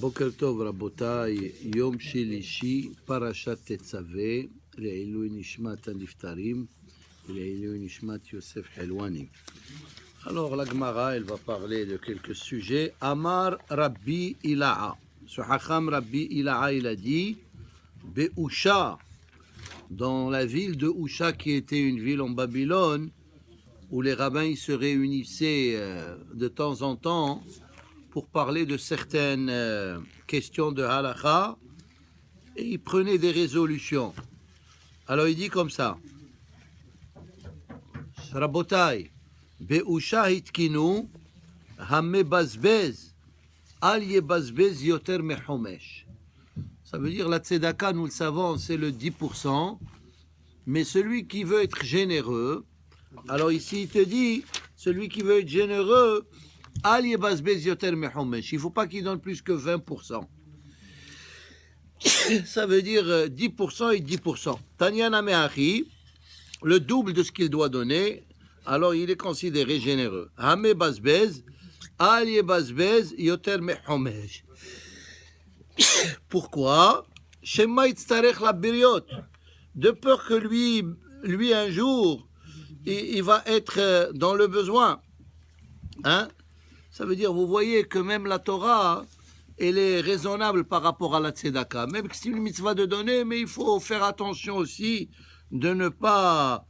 בוקר טוב רבותיי, יום שלישי, פרשת תצווה, לעילוי נשמת הנפטרים, לעילוי נשמת יוסף חלואני. Alors la Gemara, elle va parler de quelques sujets. Amar Rabbi Ila'a. Ce Hacham Rabbi Ila'a, il a dit, Be'usha, dans la ville de Usha, qui était une ville en Babylone, où les rabbins ils se réunissaient de temps en temps pour parler de certaines questions de halakha, et ils prenaient des résolutions. Alors il dit comme ça, Rabotai, Be'usha hitkinu, hamme bazbez, al yebazbez yoter mechomesh. Ça veut dire la tzedaka, nous le savons, c'est le 10%, mais celui qui veut être généreux, alors ici il te dit, celui qui veut être généreux, al yebazbez yoter mechomesh. Il ne faut pas qu'il donne plus que 20%. Ça veut dire 10% et 10%. Tanyana me'achi, le double de ce qu'il doit donner, alors il est considéré généreux. Hame bazbez, al yebazbez yoter mechomesh. Pourquoi? Shema yitztarech la biriot. De peur que lui un jour, il va être dans le besoin. Hein? Ça veut dire, vous voyez que même la Torah, elle est raisonnable par rapport à la tzedaka. Même que c'est une mitzvah de donner, mais il faut faire attention aussi de ne pas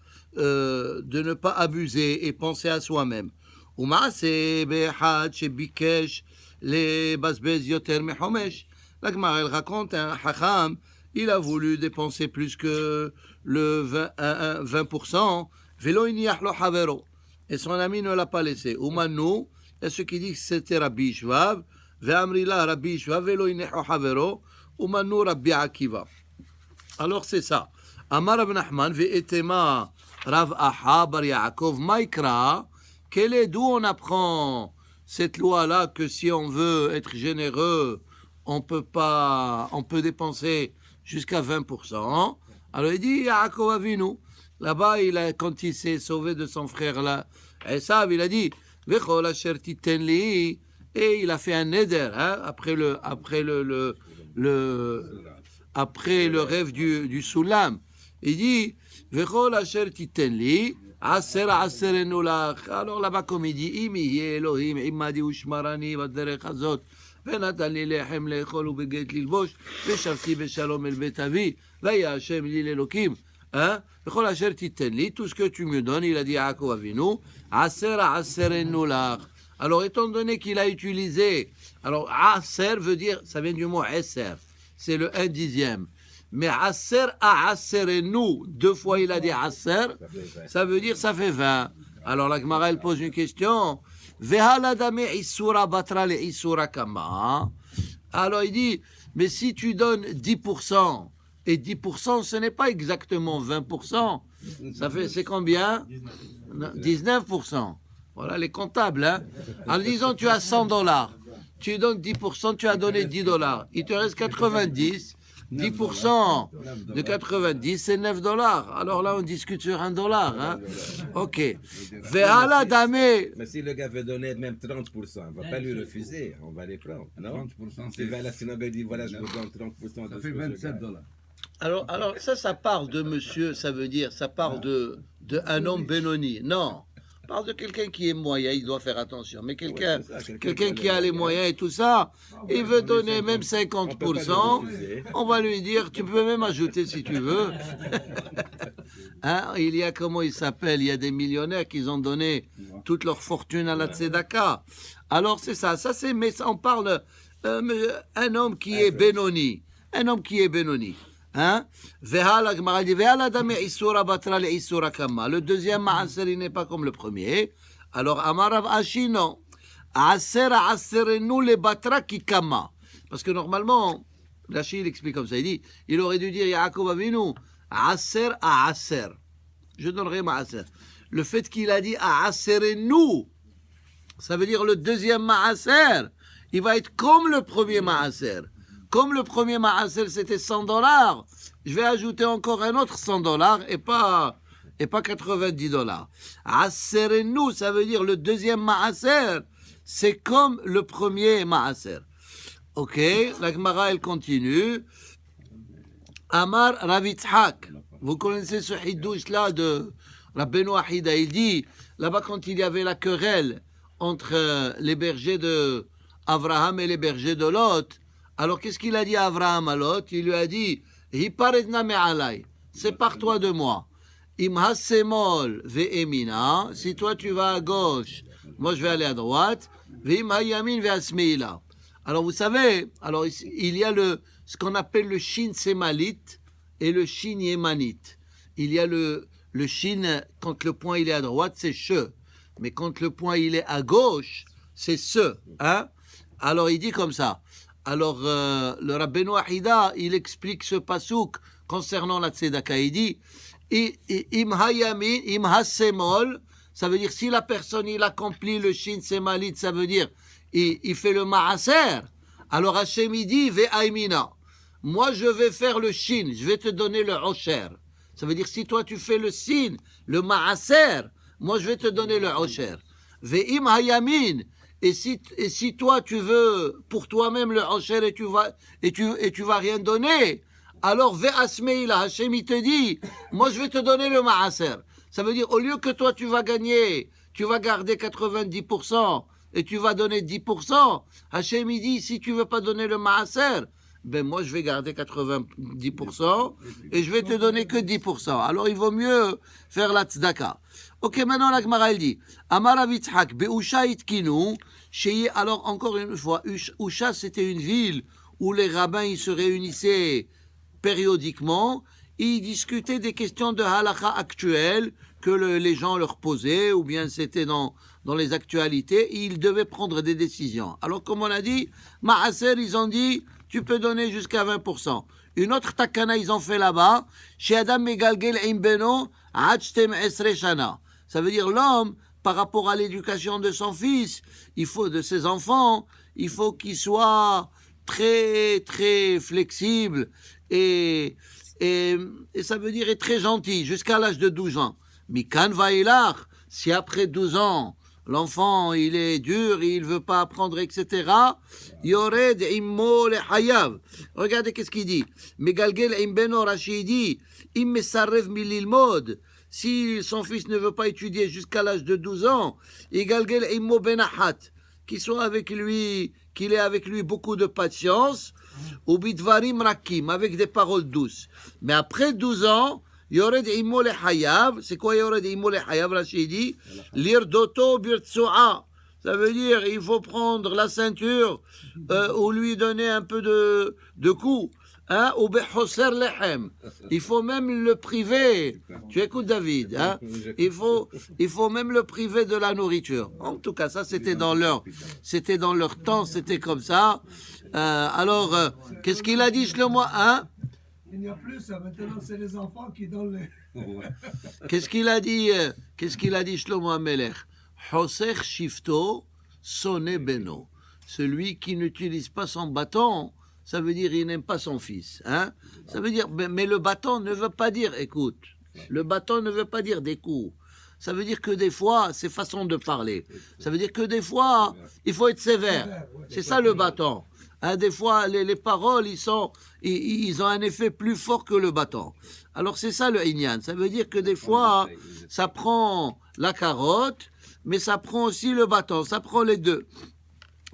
abuser et penser à soi-même. U'ma'aseh be'echad shebikesh lebazbez yoter mechomesh. La Gemara, elle raconte un hacham, il a voulu dépenser plus que le 20%, velo iniach lo havero, et son ami ne l'a pas laissé. Umanu, il y a ceux qui disent que c'était Rabbi Shvav, ve'amrila Rabbi Shvav, velo iniach lo havero, umanu Rabbi Akiva. Alors c'est ça. Amar Rav Nachman, ve'etema Rav Aha bar Yaakov, maikra, d'où on apprend cette loi-là que si on veut être généreux, on peut dépenser jusqu'à 20%. Alors il dit, Yaakov Avinu, là-bas, quand il s'est sauvé de son frère là, Esav, il a dit, Vechol asher titen li, et il a fait un neder, hein, après le rêve du Soulam. Il dit, Vechol asher titen li, aser aserenu lach. Alors là-bas, comme il dit, Imi Elohim, imadi ushmarani, vaderech hazot. ונתן לי לחם לאכול ובגט ללבוש, ושבתי בשלום אל בית אבי, והיה השם לי לאלוקים. וכל אשר תיתן לי, tout ce que tu me donnes, il a dit à Yaakov Avinu, aser aserenu lach. Alors, étant donné qu'il a utilisé, alors aser veut dire, ça vient du mot eser, c'est le 1/10. Mais aser aserenu, 2 fois il a dit aser, ça veut dire ça fait 20. Alors la Gemara, elle pose une question. Alors il dit, mais si tu donnes 10%, et 10% ce n'est pas exactement 20%, c'est combien? 19%. Voilà les comptables. Hein? En disant tu as $100, tu donnes 10%, tu as donné $10. Il te reste 90. 10% de 90, c'est $9. Alors là, on discute sur $1. Hein? Ok. Mais si le gars veut donner même 30%, on ne va pas lui refuser, on va les prendre. Non? 30%, c'est la synagogue dit voilà, je vous donne 30%. Ça fait $27. Alors ça parle de monsieur, ça veut dire, ça parle de un homme Benoni. Non. On parle de quelqu'un qui est moyen, il doit faire attention. Mais quelqu'un qui a les moyens et tout ça, il veut donner même 50%, on va lui dire, tu peux même ajouter si tu veux. Hein, il y a, comment il s'appelle, il y a des millionnaires qui ont donné toute leur fortune à la tzedaka. Alors c'est ça c'est, mais on parle un homme qui est Benoni. Un homme qui est Benoni. Hein? Le deuxième ma'aser, il n'est pas comme le premier. Alors, Amarav Ashino, Aser aserenu le batra kikama. Parce que normalement, Rashi, il explique comme ça, il dit, il aurait dû dire Yaakov Avinu, Aser à Aser. Je donnerai ma'aser. Le fait qu'il a dit aserenu, ça veut dire le deuxième ma'aser, il va être comme le premier ma'aser. Comme le premier ma'aser c'était $100, je vais ajouter encore un autre $100 et pas $90. Aserenu, ça veut dire le deuxième ma'aser, c'est comme le premier ma'aser. Ok, la Gemara, elle continue. Amar Rav Yitzhak. Vous connaissez ce hidouche-là de Rabbeinu Ahida. Il dit, là-bas, quand il y avait la querelle entre les bergers de Abraham et les bergers de Lot, alors qu'est-ce qu'il a dit à Abraham à Lot? Il lui a dit, Hiparedna me'alai, sépare-toi de moi. Imha semol ve'emina, si toi tu vas à gauche, moi je vais aller à droite. Ve'imha yamin ve'asmeila. Alors vous savez, alors il y a ce qu'on appelle le shin sémalite et le shin yémanite. Il y a le shin, quand le point il est à droite, c'est che. Mais quand le point il est à gauche, c'est ce. Hein? Alors il dit comme ça. Alors le Rabbeinu Ahida, il explique ce pasouk concernant la tzedaka. Il dit, imha yamin, imha semol, ça veut dire si la personne il accomplit le shin sémalite, ça veut dire il fait le maaser. Alors Hachem il dit ve'aimina. Moi je vais faire le shin, je vais te donner le osher. Ça veut dire si toi tu fais le sin, le maaser, moi je vais te donner le osher. Ve'im hayamin. Et si toi tu veux pour toi-même le osher et tu vas rien donner, alors ve'asmeila, Hachem il te dit, moi je vais te donner le maaser. Ça veut dire au lieu que toi tu vas gagner, tu vas garder 90%. Et tu vas donner 10%, Hachem il dit, si tu ne veux pas donner le maaser, ben moi je vais garder 90% et je vais te donner que 10%. Alors il vaut mieux faire la tzedaka. Ok, maintenant la Gemara elle dit, Amar Rav Yitzhak, Be'usha itkinu, alors encore une fois, Usha c'était une ville où les rabbins ils se réunissaient périodiquement, ils discutaient des questions de halakha actuelles que les gens leur posaient, ou bien c'était dans les actualités, et ils devaient prendre des décisions. Alors, comme on a dit, Maaser, ils ont dit, tu peux donner jusqu'à 20%. Une autre takana, ils ont fait là-bas, chez Adam Megalgel Imbeno, Hachtem Esre Shana. Ça veut dire l'homme, par rapport à l'éducation de son fils, de ses enfants, il faut qu'il soit très, très flexible et ça veut dire être très gentil jusqu'à l'âge de 12 ans. Mikan Vailach, si après 12 ans, l'enfant, il est dur, il ne veut pas apprendre, etc. Yored immo le hayav. Regardez qu'est-ce qu'il dit. Megalgel imbeno Rashi dit, immesarev mililmod. Si son fils ne veut pas étudier jusqu'à l'âge de 12 ans, igalgel immo benahat. Qu'il soit avec lui, qu'il ait avec lui beaucoup de patience, ou bidvarim rakim, avec des paroles douces. Mais après 12 ans, Yored immo le hayav, c'est quoi Yored immo le hayav, Rashi dit, l'irdoto birtsoa. Ça veut dire, il faut prendre la ceinture, ou lui donner un peu de coups. Hein, ou behoser lechem. Il faut même le priver. Tu écoutes David, hein? Il faut même le priver de la nourriture. En tout cas, ça c'était dans leur temps, c'était comme ça. Alors, qu'est-ce qu'il a dit Shlomo, hein? Il n'y a plus ça, maintenant c'est les enfants qui donnent les... Qu'est-ce qu'il a dit Shlomo Amelech? Hoser shifto sone beno. Celui qui n'utilise pas son bâton, ça veut dire qu'il n'aime pas son fils. Hein? Ça veut dire, mais le bâton ne veut pas dire, écoute, le bâton ne veut pas dire des coups. Ça veut dire que des fois, c'est façon de parler. Ça veut dire que des fois, il faut être sévère. C'est ça le bâton. Hein, des fois, les paroles, ils ont un effet plus fort que le bâton. Alors c'est ça le inyan. Ça veut dire que des fois, ça prend la carotte, mais ça prend aussi le bâton. Ça prend les deux.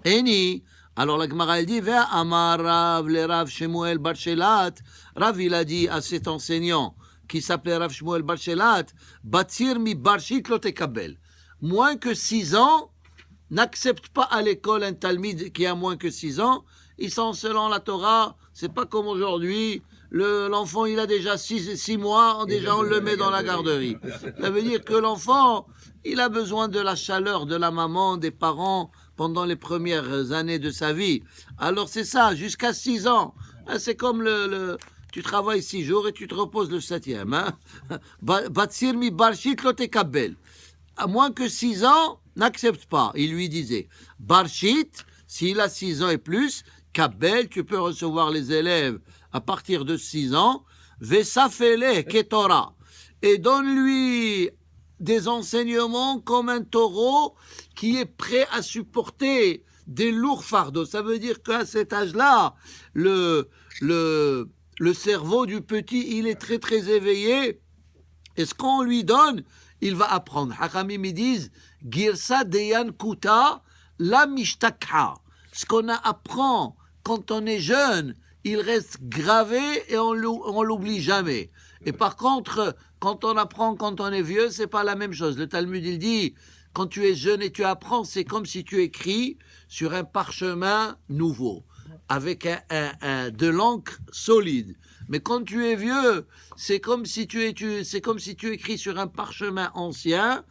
Eni. Alors la Gemara elle dit, Amar Rav le Rav Shemuel Bar Shelat. Rav il a dit à cet enseignant qui s'appelait Rav Shemuel Bar Shelat, Batir mi barshit lo tekabel. Moins que 6 ans, n'accepte pas à l'école un talmid qui a moins que 6 ans. Ils sont selon la Torah, c'est pas comme aujourd'hui. L'enfant il a déjà 6 mois, déjà on le met dans la garderie. Ça veut dire que l'enfant, il a besoin de la chaleur de la maman, des parents, pendant les premières années de sa vie. Alors c'est ça, jusqu'à 6 ans. C'est comme tu travailles 6 jours et tu te reposes le 7e. Hein? Batsir mi barshit lo tekabel. À moins que 6 ans, n'accepte pas. Il lui disait, barshit, s'il a 6 ans et plus, kabel, tu peux recevoir les élèves à partir de 6 ans, vesafele ketora. Et donne-lui des enseignements comme un taureau qui est prêt à supporter des lourds fardeaux. Ça veut dire qu'à cet âge-là, le cerveau du petit, il est très très éveillé. Et ce qu'on lui donne, il va apprendre. Hachamim, ils disent, Girsa deyan kuta la mishtakha. Ce qu'on apprend quand on est jeune, il reste gravé et on l'oublie jamais. Et par contre, quand on apprend quand on est vieux, c'est pas la même chose. Le Talmud, il dit, quand tu es jeune et tu apprends, c'est comme si tu écris sur un parchemin nouveau, avec de l'encre solide. Mais quand tu es vieux, c'est comme si tu écris sur un parchemin ancien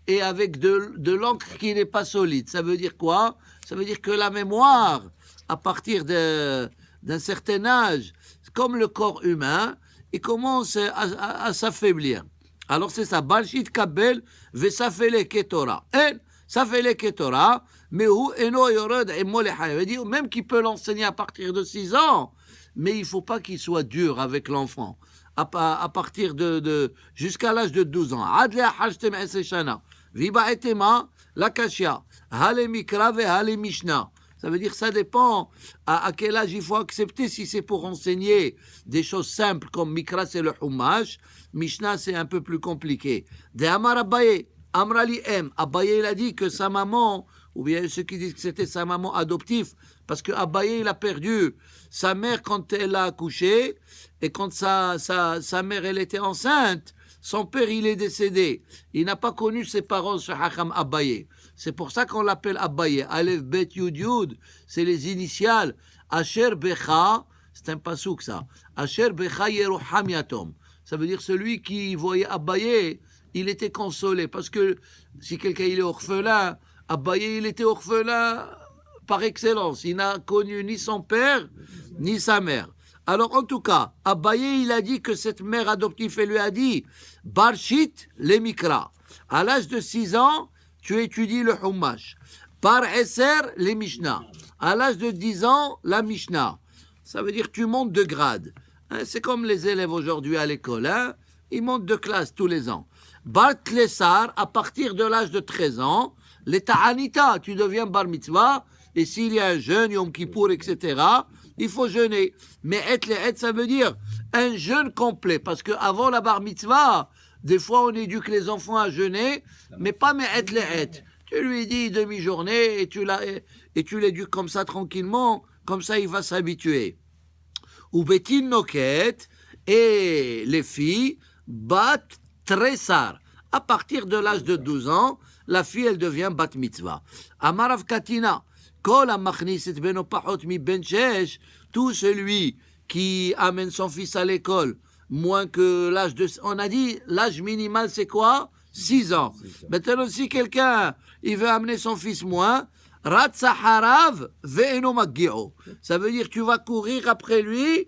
et avec de l'encre qui n'est pas solide. Ça veut dire quoi? Ça veut dire que la mémoire, à partir d'un certain âge, comme le corps humain, il commence à s'affaiblir. Alors c'est ça, Balshit Kabel, Vesafele Ketora. Et Safele Ketora, mais où Eno Yorod et Molehaya. dire même qu'il peut l'enseigner à partir de 6 ans, mais il ne faut pas qu'il soit dur avec l'enfant. À partir de jusqu'à l'âge de 12 ans. Adlea Hashtem Eseshana. Viba Etema, Lakashia. Hale Mikra ve Hale Mishnah. Ça veut dire que ça dépend à quel âge il faut accepter, si c'est pour enseigner des choses simples comme Mikra, c'est le Humash, Mishnah, c'est un peu plus compliqué. De Amar Abaye, Amrali M. Abaye, il a dit que sa maman, ou bien ceux qui disent que c'était sa maman adoptive, parce que Abaye, il a perdu sa mère quand elle a accouché, et quand sa mère, elle était enceinte, son père, il est décédé. Il n'a pas connu ses parents, ce Hacham Abaye. C'est pour ça qu'on l'appelle Abaye. Aleph, Bet, Yud, Yud, c'est les initiales. Asher Becha, c'est un pasouk ça. Asher Becha Yeruham Yatom. Ça veut dire celui qui voyait Abaye, il était consolé. Parce que si quelqu'un il est orphelin, Abaye, il était orphelin par excellence. Il n'a connu ni son père, ni sa mère. Alors, en tout cas, Abaye, il a dit que cette mère adoptive, elle lui a dit Barshit le Mikra. À l'âge de 6 ans, tu étudies le Humash. Par Esser, les Mishnah. À l'âge de 10 ans, la Mishnah. Ça veut dire que tu montes de grade. Hein, c'est comme les élèves aujourd'hui à l'école. Hein, ils montent de classe tous les ans. Bar Tlessar, à partir de l'âge de 13 ans, les Ta'anita, tu deviens Bar Mitzvah. Et s'il y a un jeûne, Yom Kippour, etc., il faut jeûner. Mais et ça veut dire un jeûne complet. Parce qu'avant la Bar Mitzvah, des fois on éduque les enfants à jeûner, mais pas et. Tu lui dis demi-journée et tu l'éduques comme ça tranquillement, comme ça il va s'habituer. Ou Betin Noket, et les filles, Bat Tressar. À partir de l'âge de 12 ans, la fille elle devient Bat Mitzvah. Amarav Katina. Tout celui qui amène son fils à l'école moins que l'âge de... On a dit, l'âge minimal c'est quoi? 6 ans. Maintenant, si quelqu'un il veut amener son fils moins, Ratzaharav ve'eno maggi'o. Ça veut dire que tu vas courir après lui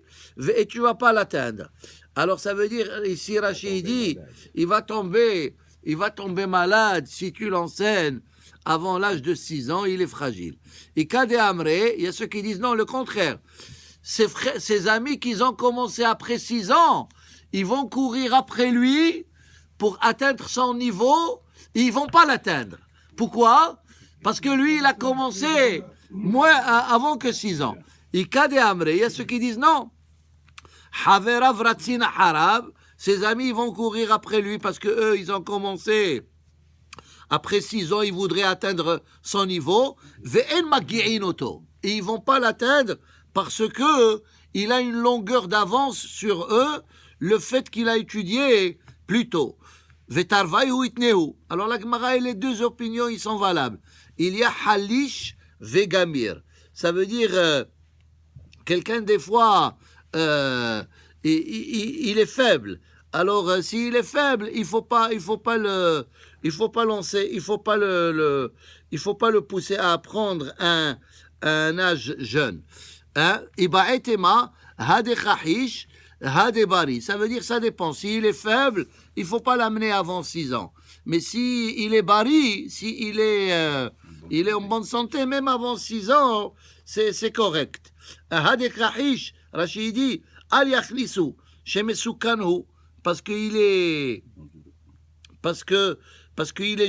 et tu vas pas l'atteindre. Alors ça veut dire, ici Rachid dit, il va tomber malade si tu l'enseignes avant l'âge de 6 ans, il est fragile. Et Kadé Amré, il y a ceux qui disent non, le contraire. Ses amis qui ont commencé après 6 ans, ils vont courir après lui pour atteindre son niveau, et ils vont pas l'atteindre. Pourquoi? Parce que lui, il a commencé avant que 6 ans. Et Kadé Amré, il y a ceux qui disent non. Havera Vratzina Harab, ses amis ils vont courir après lui parce que eux, ils ont commencé. Après 6 ans, ils voudraient atteindre son niveau. Et ils ne vont pas l'atteindre parce qu'il a une longueur d'avance sur eux, le fait qu'il a étudié plus tôt. Alors la Gemara, les deux opinions, ils sont valables. Il y a Halish Vegamir. Ça veut dire, quelqu'un des fois, il est faible. Alors, s'il est faible, il faut pas le pousser à apprendre un âge jeune. Ibaetema hadechahish hadebari. Ça veut dire ça dépend. S'il est faible, il faut pas l'amener avant 6 ans. Mais si il est bari, il est en bonne santé, même avant 6 ans, c'est correct. Hadechahish, Rachidi, al yachlisu shemesukanu. Parce qu'il est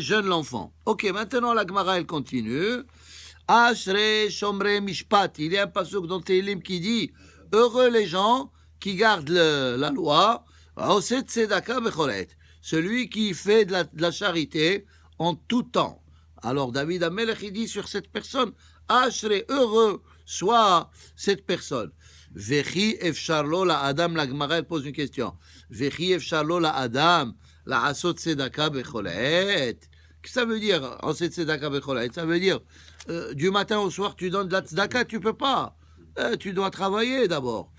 jeune l'enfant. Ok, maintenant la Gemara elle continue. Ashre Shomre Mishpat. Il y a un pasuk dans Tehillim qui dit heureux les gens qui gardent la loi. Oset Tzedaka Becholet. Celui qui fait de la charité en tout temps. Alors David Amelech il dit sur cette personne Ashre, heureux soit cette personne. Vechi efsharlo la Adam, la Gemara elle pose une question. Vechi efsharlo la Adam, la asot tzedaka becholet. Qu'est-ce que ça veut dire, asot tzedaka becholet? Ça veut dire, du matin au soir, tu donnes de la tzedaka, tu peux pas. Tu dois travailler d'abord.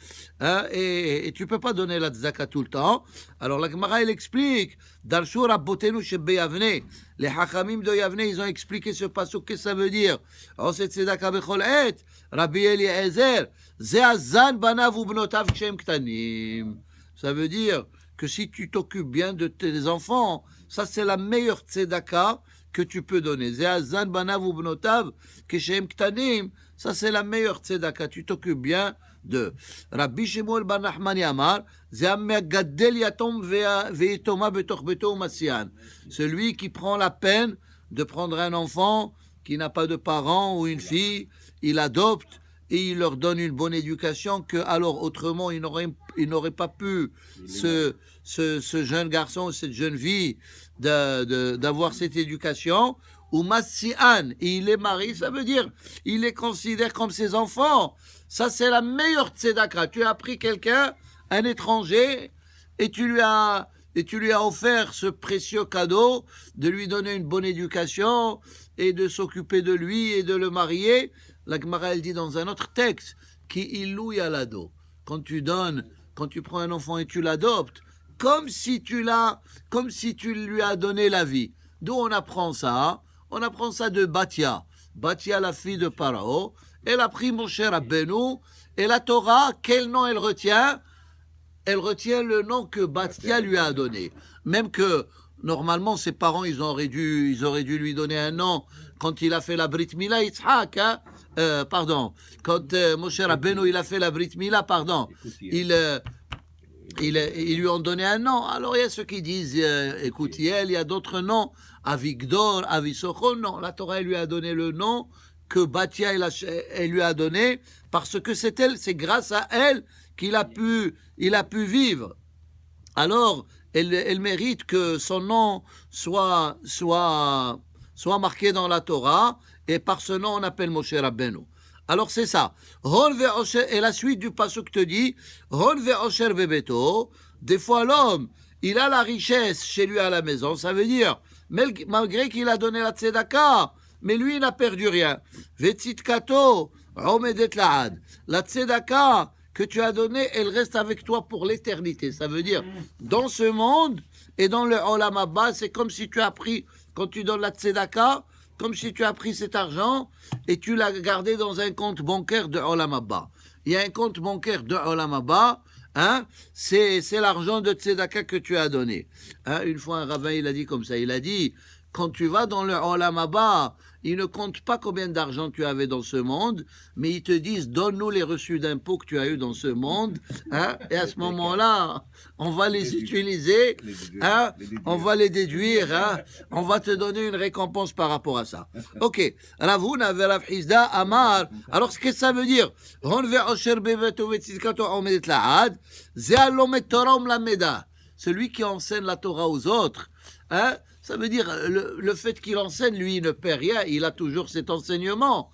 Et tu peux pas donner la tzedaka tout le temps. Alors la Gemara elle explique, Darshu Rabbotenu Shebe Yavne, les Hachamim de Yavne, ils ont expliqué ce passage, qu'est-ce que ça veut dire? Asot tzedaka becholet, Rabbi Eliezer, Zeazan banav ubnotav kshem ktanim. Ça veut dire que si tu t'occupes bien de tes enfants, ça c'est la meilleure tzedaka que tu peux donner. Zeazan banav ubnotav kshem ktanim. Ça c'est la meilleure tzedaka. Tu t'occupes bien de. Rabbi Shmuel bar Nachmani Amar, Zeamegadel yatom ve'etoma betoch beto umasian. Celui qui prend la peine de prendre un enfant qui n'a pas de parents ou une fille, il adopte et il leur donne une bonne éducation que alors autrement il n'aurait pas pu ce jeune garçon, cette jeune fille d'avoir cette éducation. Ou Massian, et il est marié, ça veut dire il les considère comme ses enfants. Ça c'est la meilleure tzedaka. Tu as pris quelqu'un, un étranger, et tu lui as offert ce précieux cadeau de lui donner une bonne éducation et de s'occuper de lui et de le marier. La Gemara elle dit dans un autre texte qui ilouy à l'ado. Quand tu prends un enfant et tu l'adoptes, comme si tu lui as donné la vie. D'où on apprend ça? On apprend ça de Batia. Batia, la fille de Parao, elle a pris Moshe Rabbeinu, et la Torah, quel nom elle retient? Elle retient le nom que Batia lui a donné. Même que, normalement, ses parents, ils auraient dû lui donner un nom quand il a fait la Brit Mila, Yitzhak, quand Moshe Rabbeinu, il a fait la Brit Mila, ils lui ont donné un nom. Alors il y a ceux qui disent Écoutiel, il y a d'autres noms, Avigdor, Avisochon. Non, la Torah elle lui a donné le nom que Batia elle lui a donné parce que c'est grâce à elle qu'il a pu vivre. Alors elle mérite que son nom soit marqué dans la Torah et par ce nom on appelle Moshe Rabbeinu. Alors c'est ça. Et la suite du pasuk te dit, Hon ve'osher bebeto. Des fois l'homme, il a la richesse chez lui à la maison. Ça veut dire, malgré qu'il a donné la tzedaka, mais lui il n'a perdu rien. Ve'tzitkato omedet la'ad. La tzedaka que tu as donnée, elle reste avec toi pour l'éternité. Ça veut dire, dans ce monde et dans le olam haba, c'est comme si tu as pris, quand tu donnes la tzedaka, comme si tu as pris cet argent et tu l'as gardé dans un compte bancaire de Olam Haba. Il y a un compte bancaire de Olam Haba, c'est l'argent de Tzedaka que tu as donné. Une fois un rabbin il a dit comme ça, il a dit, quand tu vas dans le Olam Haba, ils ne comptent pas combien d'argent tu avais dans ce monde, mais ils te disent, donne-nous les reçus d'impôts que tu as eu dans ce monde, et à ce moment-là, on va les utiliser, on va les déduire, on va te donner une récompense par rapport à ça. Ok, Ravuna Rav Hizda Amar, alors ce que ça veut dire, celui qui enseigne la Torah aux autres, ça veut dire, le fait qu'il enseigne, lui, il ne perd rien, il a toujours cet enseignement,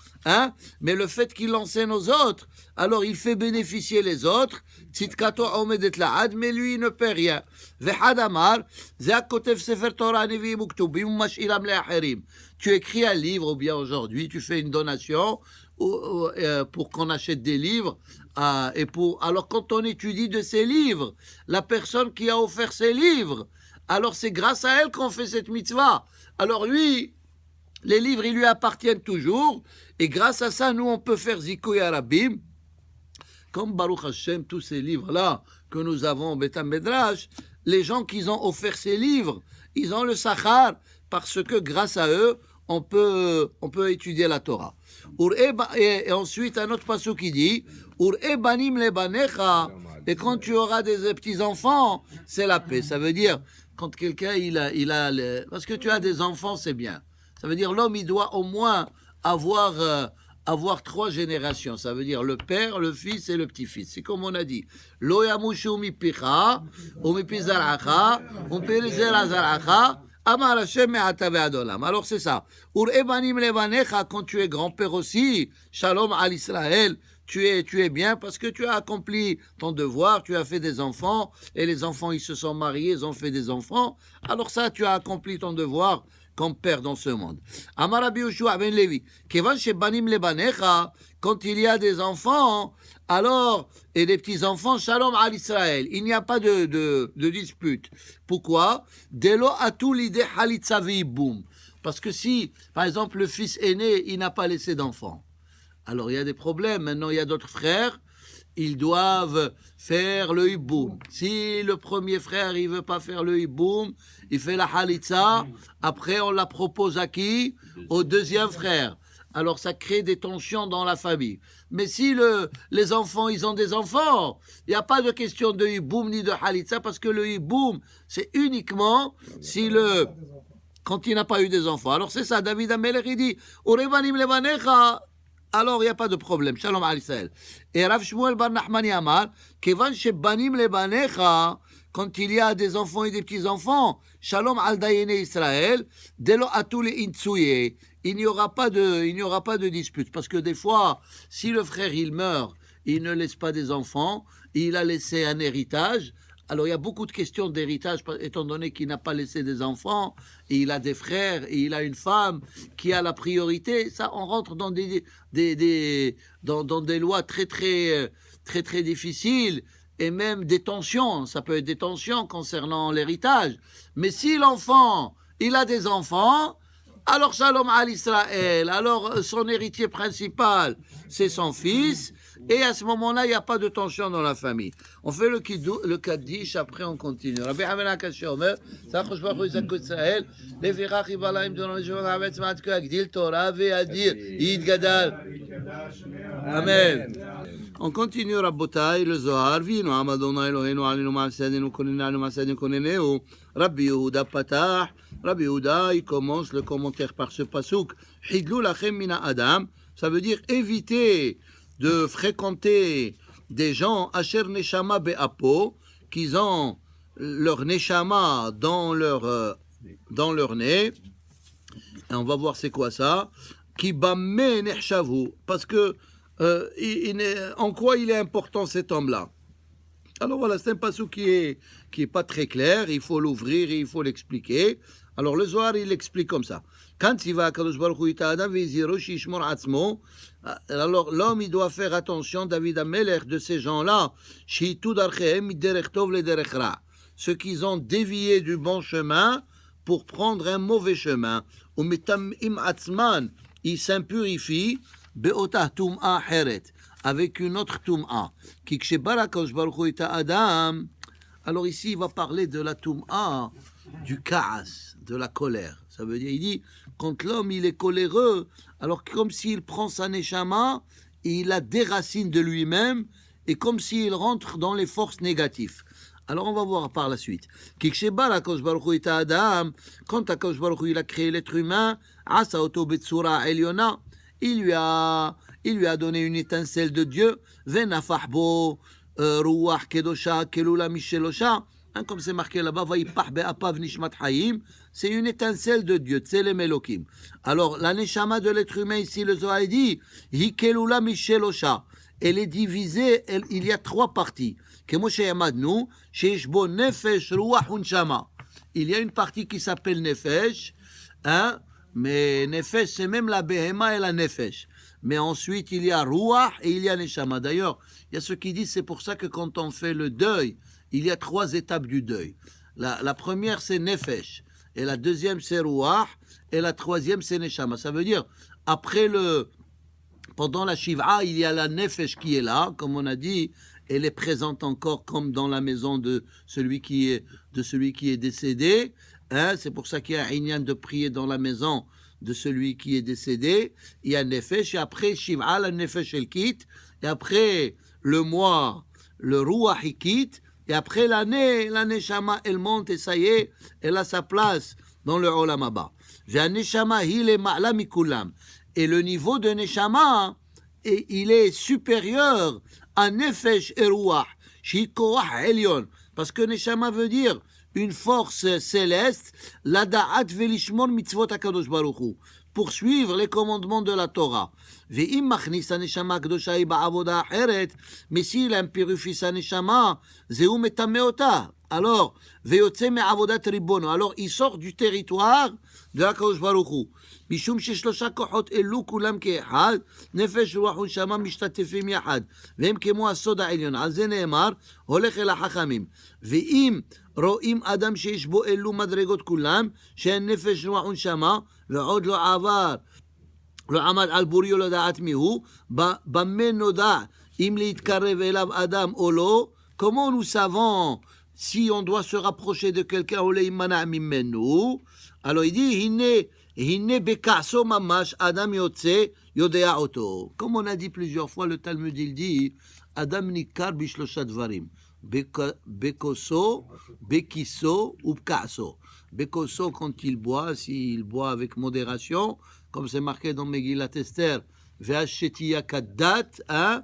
mais le fait qu'il enseigne aux autres, alors il fait bénéficier les autres, tzidkato omedet la'ad, mais lui, il ne perd rien. Vehad amar, ze'akotev sefer Torah nevi'im uktubim u'mashiram le'acherim. Tu écris un livre, ou bien aujourd'hui, tu fais une donation pour qu'on achète des livres, alors quand on étudie de ces livres, la personne qui a offert ces livres, alors c'est grâce à elle qu'on fait cette mitzvah. Alors lui, les livres, ils lui appartiennent toujours. Et grâce à ça, nous, on peut faire Zikoy Arabim. Comme Baruch Hashem, tous ces livres-là que nous avons au Beth Midrash, les gens qui ont offert ces livres, ils ont le sachar parce que grâce à eux, on peut étudier la Torah. Et ensuite, un autre passage qui dit Ur-e banim lebanecha. Et quand tu auras des petits-enfants, c'est la paix. Ça veut dire, quand quelqu'un, parce que tu as des enfants, c'est bien. Ça veut dire, l'homme, il doit au moins avoir 3 générations. Ça veut dire le père, le fils et le petit-fils. C'est comme on a dit. Lo yamushu mipicha, ou mipi zaracha, ou mipi zera zaracha, amar Hashem me'ata ve'adolam. Alors c'est ça. Ur ebanim levanecha, quand tu es grand-père aussi, shalom al Israël, tu es bien parce que tu as accompli ton devoir, tu as fait des enfants, et les enfants, ils se sont mariés, ils ont fait des enfants. Alors ça, tu as accompli ton devoir comme père dans ce monde. Amar Rabbi Yoshua ben Levi, kevan shebanim lebanecha, quand il y a des enfants, alors, et des petits-enfants, shalom al Israël. Il n'y a pas de dispute. Pourquoi? Delo atu l'idée halitza ve'ibum. Parce que si, par exemple, le fils aîné, il n'a pas laissé d'enfants, alors il y a des problèmes. Maintenant, il y a d'autres frères, ils doivent faire le hiboum. Si le premier frère, il veut pas faire le hiboum, il fait la halitza, après on la propose à qui? Au deuxième frère. Alors ça crée des tensions dans la famille. Mais si les enfants, ils ont des enfants, il n'y a pas de question de hiboum ni de halitza, parce que le hiboum, c'est uniquement si quand il n'a pas eu des enfants. Alors c'est ça, David Amelech, il dit, Urevanim levanecha, alors il n'y a pas de problème. Shalom al Israël. Et Rav Shmuel bar Nachmani Amar, Kevan shebanim lebanecha, quand il y a des enfants et des petits-enfants, Shalom al Dayene Israël, Delo atul intsuye, il n'y aura pas de dispute. Parce que des fois, si le frère il meurt, il ne laisse pas des enfants, il a laissé un héritage. Alors il y a beaucoup de questions d'héritage, étant donné qu'il n'a pas laissé des enfants, et il a des frères, et il a une femme qui a la priorité. Ça, on rentre dans dans des lois très difficiles, et même des tensions. Ça peut être des tensions concernant l'héritage. Mais si l'enfant, il a des enfants, alors Shalom al Israël, alors son héritier principal, c'est son fils, et à ce moment-là, il n'y a pas de tension dans la famille. On fait le Kaddish, après on continue. Rabbi Hamena Kashi Omer, Sachosh Baruch Zakut Israël, Levirach Ibalaim Donon Jevon Avetz Matko Agdil Torah Ve'adir Yid Gadal. Amen. On continue, Rabbotai, le Zohar, Vino Amadona Elohenu Alinu Ma'asedenu Konenanu Ma'asedenu Koneneu, Rabbi Yehuda Patah, Rabbi Yehuda, il commence le commentaire par ce pasouk, Hidlu Lachem Mina Adam, ça veut dire éviter de fréquenter des gens, Asher Neshama Be'apo, qui ont leur Neshama dans leur nez, et on va voir c'est quoi ça, qui Bamme Nechshavu, parce que en quoi il est important cet homme-là. Alors voilà, c'est un passage qui est pas très clair, il faut l'ouvrir et il faut l'expliquer. Alors le Zohar, il l'explique comme ça. Quand il va à Kadosh Baruch Hu ita adam ve'yiziro shishmor atzmo, alors l'homme, il doit faire attention, David Amelech, de ces gens-là, shi'itu darchehem miderech tov lederech ra, ceux qui ont dévié du bon chemin pour prendre un mauvais chemin. Ou mitamim atzman, ils s'impurifient, be'otah tum'a heret, avec une autre tum'a. Ki kshebara Kadosh Baruch Hu ita adam, alors ici, il va parler de la tum'a, du kaas, de la colère. Ça veut dire, il dit, quand l'homme il est coléreux, alors comme s'il prend sa neshama, il la déracine de lui-même, et comme s'il rentre dans les forces négatives. Alors on va voir par la suite. Quand Akadosh Baruch Hu il a créé l'être humain, asa oto betsura eliona, il lui a donné une étincelle de Dieu, venafach bo ruach kedosha kelula mishelosha. Comme c'est marqué là-bas, c'est une étincelle de Dieu, Tselem Elokim. Alors, la neshama de l'être humain, ici, le Zohar dit, Hikelula Mishelosha. Elle est divisée, il y a 3 parties. Il y a une partie qui s'appelle Nefesh, hein, mais Nefesh, c'est même la Behema et la Nefesh. Mais ensuite, il y a Ruach et il y a Neshama. D'ailleurs, il y a ceux qui disent, c'est pour ça que quand on fait le deuil, il y a 3 étapes du deuil. La première, c'est Nefesh. Et la deuxième, c'est Ruach. Et la troisième, c'est Neshama. Ça veut dire, pendant la Shiv'a, il y a la Nefesh qui est là, comme on a dit. Elle est présente encore comme dans la maison de celui qui est décédé. Hein? C'est pour ça qu'il y a un inyan de prier dans la maison de celui qui est décédé. Il y a Nefesh. Et après Shiv'a, la Nefesh, elle quitte. Et après le mois, le Ruach, il quitte. Et après l'année, la Neshama, elle monte et ça y est, elle a sa place dans le Olam Haba. Et Et le niveau de Neshama, et il est supérieur à Nefesh et Ruach, Shikoach Elyon. Parce que Neshama veut dire une force céleste, la da'at velishmon mitzvot HaKadosh Baruch Hu, pour suivre les commandements de la Torah. Ve'im machnis haneshama akdosha hi ba'avoda acheret, mais s'il impurifie sa neshama, zeu metameota. Alors, ve'yotze me'avodat ribono. Alors, il sort du territoire de HaKadosh Baruch Hu. משום ששלושה כוחות אלו כולם כאחד, נפש רוח ונשמה משתתפים יחד, והם כמו הסוד העליון. על זה נאמר, הולך אל החכמים. ואם רואים אדם שיש בו אלו מדרגות כולם, שהן נפש רוח ונשמה, ועוד לא עבר, לא עמד על בוריו לדעת מיהו, במה נודע אם להתקרב אליו אדם או לא, comment nous savons si on doit se rapprocher de quelqu'un ou להימנע ממנו? Alors il dit, הנה בכעסו ממש, אדם יוצא, יודע אותו. Comme on a dit plusieurs fois, le Talmud il dit, אדם ניכר בשלושה דברים, בכוסו, בכיסו ובכעסו. בכוסו quand il boit, s'il boit avec modération, comme c'est marqué dans Megillat Esther, והשתייה כדת, hein?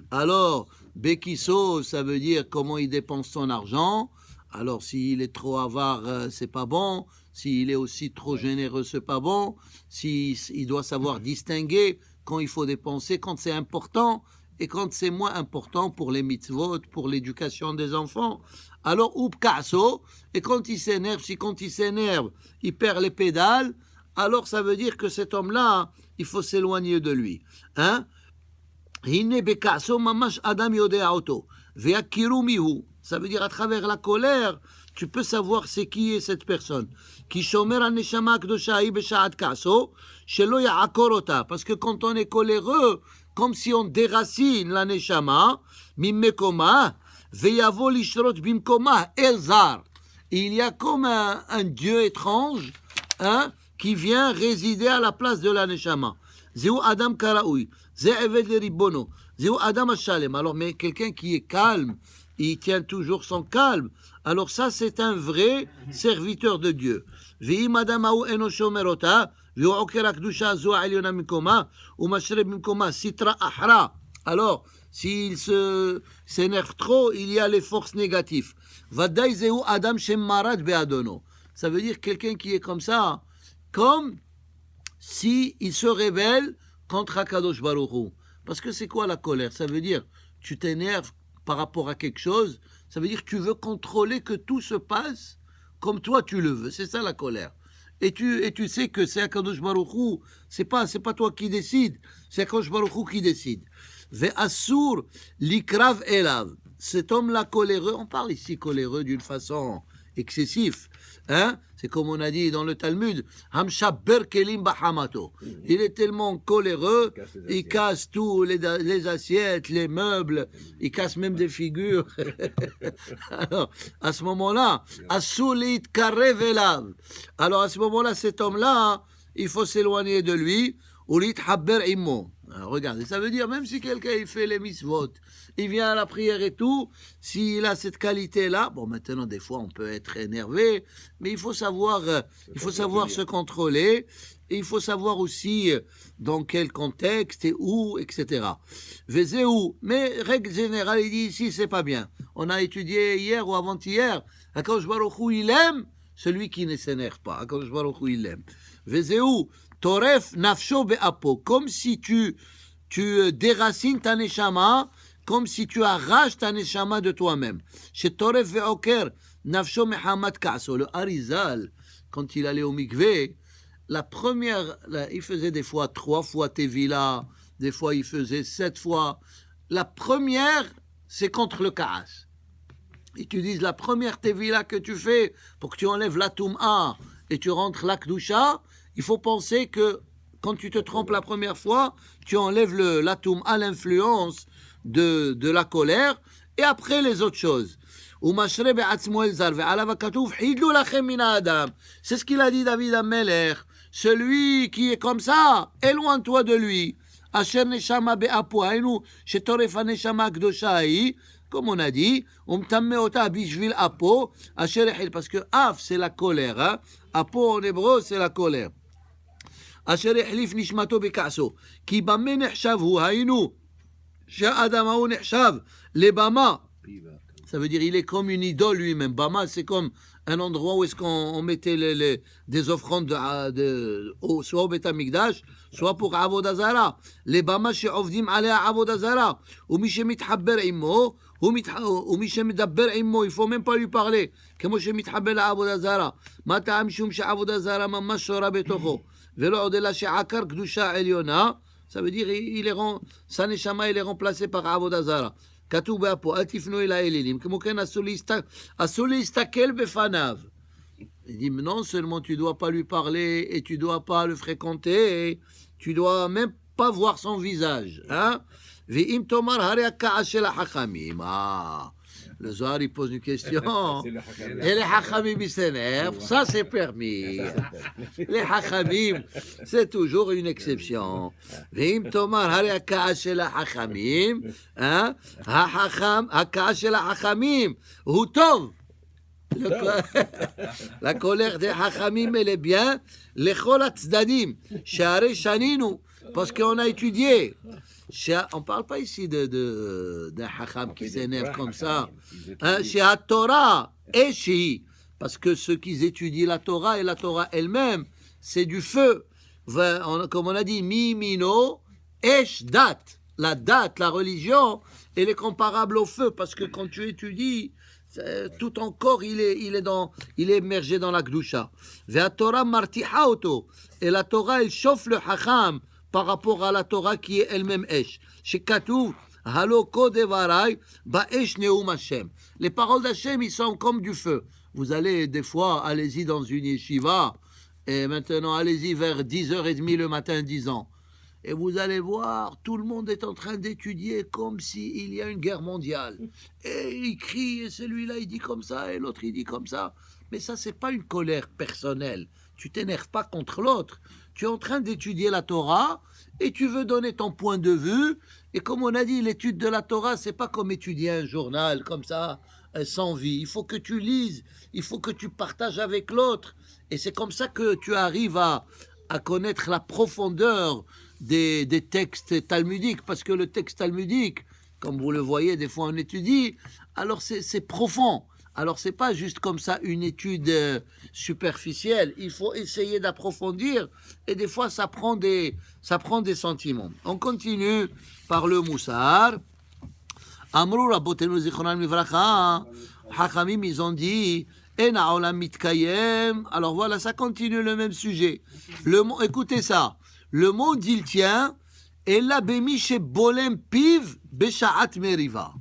Alors, בכיסו, ça veut dire comment il dépense son argent. Alors, s'il est trop avare, c'est pas bon. S'il est aussi trop généreux, c'est pas bon. Il doit savoir distinguer quand il faut dépenser, quand c'est important et quand c'est moins important pour les mitzvot, pour l'éducation des enfants. Alors, upkaso, et quand il s'énerve, il perd les pédales, alors ça veut dire que cet homme-là, il faut s'éloigner de lui. Hein? Hine bekaso mamash adam yodea auto. Veakiru mihu. Ça veut dire à travers la colère, tu peux savoir c'est qui est cette personne. Ki shomer haneshama akdosha hi b'sha'at ka'so, shelo ya'akor ota. Parce que quand on est coléreux, comme si on déracine la neshama, mimmekoma, veyavo lishrot bimkoma, elzar. Il y a comme un dieu étrange, hein, qui vient résider à la place de la neshama. Zeu adam karaoui, ze eved le ribono, zeu adam hashalem. Alors, mais quelqu'un qui est calme, il tient toujours son calme. Alors ça, c'est un vrai serviteur de Dieu. Ve'im adam ha'u eno shomer ota, ve'u oker ha'kedusha zo ha'elyona mikoma, u'mashreb mikoma sitra ahra. Alors, s'il s'énerve trop, il y a les forces négatives. Vadaï zeu adam shem marad be'adono. Ça veut dire quelqu'un qui est comme ça, comme si il se rebelle contre HaKadosh Baruch Hu. Parce que c'est quoi la colère? Ça veut dire, tu t'énerves par rapport à quelque chose, ça veut dire que tu veux contrôler que tout se passe comme toi tu le veux. C'est ça la colère. Et tu sais que c'est HaKadosh Baruch Hu, c'est pas toi qui décide, c'est HaKadosh Baruch Hu qui décide. Ve'asur likrav elav. Cet homme-là coléreux, on parle ici coléreux d'une façon excessive. Hein? C'est comme on a dit dans le Talmud, Hamshaber kelim bahamato. Il est tellement coléreux, il casse tous les assiettes, les meubles, il casse même des figures. Alors, à ce moment-là, Asulit karev elav. Alors, à ce moment-là, cet homme-là, il faut s'éloigner de lui. Ulit haber immo. Regardez, ça veut dire, même si quelqu'un il fait les mitzvot, il vient à la prière et tout, s'il a cette qualité-là, bon, maintenant, des fois, on peut être énervé, mais il faut savoir se contrôler, et il faut savoir aussi dans quel contexte et où, etc. Vezéou, mais règle générale, il dit ici, c'est pas bien. On a étudié hier ou avant-hier, HaKadosh Baruch Hu, il aime celui qui ne s'énerve pas. HaKadosh Baruch Hu, il aime. Vezéou, Toref nafsho be'apo, comme si tu déracines ta neshama, comme si tu arraches ta neshama de toi-même. Chez Toref ve'oker nafsho mehamat ka'so. Le Harizal, quand il allait au mikvé, la première, il faisait des fois 3 fois Tevila, des fois il faisait 7 fois. La première, c'est contre le Ka'as. Et tu dis, la première Tevila que tu fais pour que tu enlèves la Toum'a et tu rentres la Kdusha, il faut penser que quand tu te trompes la première fois, tu enlèves la Toum'a, l'influence de la colère, et après les autres choses. C'est ce qu'il a dit David Ameler. Celui qui est comme ça, éloigne-toi de lui. Comme on a dit, parce que Af, c'est la colère. Hein? Apo en hébreu, c'est la colère. אשר החליף נשמתו בכעסו. כי במה נחשב הוא, היינו, שהאדם ההוא נחשב לבמה. Ça veut dire il est comme une idole lui-même. Bama, c'est comme un endroit où est-ce qu'on mettait des offrandes soit au Beth Amikdash, soit pour Avodah Zara. Les Bama שעובדים עליה Avodah Zara. ומי שמתחבר עמו, ומי שמדבר עמו, il faut même pas lui parler. כמו שמתחבר לעבודה זרה. מה טעם שום שעבודה זרה ממש שורה בתוכו. ולא עוד אלא שעקר קדושה עליונה. Ça veut dire sa neshama il est remplacé par Avodah Zara. כתוב פה, אל תפנו אל האלילים, כמו כן אסור להסתכל בפניו. Il dit, non seulement tu dois pas lui parler et tu dois pas le fréquenter, tu dois même pas voir son visage. Hein? ואם תאמר הרי הכעס של החכמים. Le Zohar, il pose une question. Et les Hachamim, ils s'énervent. Ça, c'est permis. Les Hachamim, c'est toujours une exception. ואם תאמר הרי הכעס של החכמים, הכעס של החכמים הוא טוב. La colère des Hachamim, elle est bien. לכל הצדדים, שהרי שנינו, parce qu'on a étudié. On ne parle pas ici d'un Hacham qui s'énerve comme ça. Chez la Torah et chez, parce que ceux qui étudient la Torah et la Torah elle-même, c'est du feu. Comme on a dit, mimino, esh dat. La date, la religion, elle est comparable au feu, parce que quand tu étudies, tout ton corps, il est immergé dans la Gdusha. La Torah martiha auto. Et la Torah, elle chauffe le Hacham par rapport à la Torah qui est elle-même Esh. Chez Katou, Haloko Devarai, Ba'esh Neum Hashem. Les paroles d'Hashem, ils sont comme du feu. Vous allez, des fois, allez-y dans une yeshiva, et maintenant, allez-y vers 10h30 le matin, 10 ans. Et vous allez voir, tout le monde est en train d'étudier comme s'il y a une guerre mondiale. Et il crie, et celui-là, il dit comme ça, et l'autre, il dit comme ça. Mais ça, c'est pas une colère personnelle. Tu t'énerves pas contre l'autre. Tu es en train d'étudier la Torah et tu veux donner ton point de vue. Et comme on a dit, l'étude de la Torah, c'est pas comme étudier un journal comme ça, sans vie. Il faut que tu lises, il faut que tu partages avec l'autre. Et c'est comme ça que tu arrives à connaître la profondeur des textes talmudiques. Parce que le texte talmudique, comme vous le voyez, des fois on étudie, alors c'est profond. Alors, ce n'est pas juste comme ça une étude superficielle. Il faut essayer d'approfondir et des fois, ça prend des sentiments. On continue par le Moussar. Amrou Rabotenu Zichronam Livracha. Hachamim, ils ont dit Ena Olam Mitkayem. Alors voilà, ça continue le même sujet. Écoutez ça. Le monde, il tient Ella Bemiche Bolem Piv Beshaat Meriva.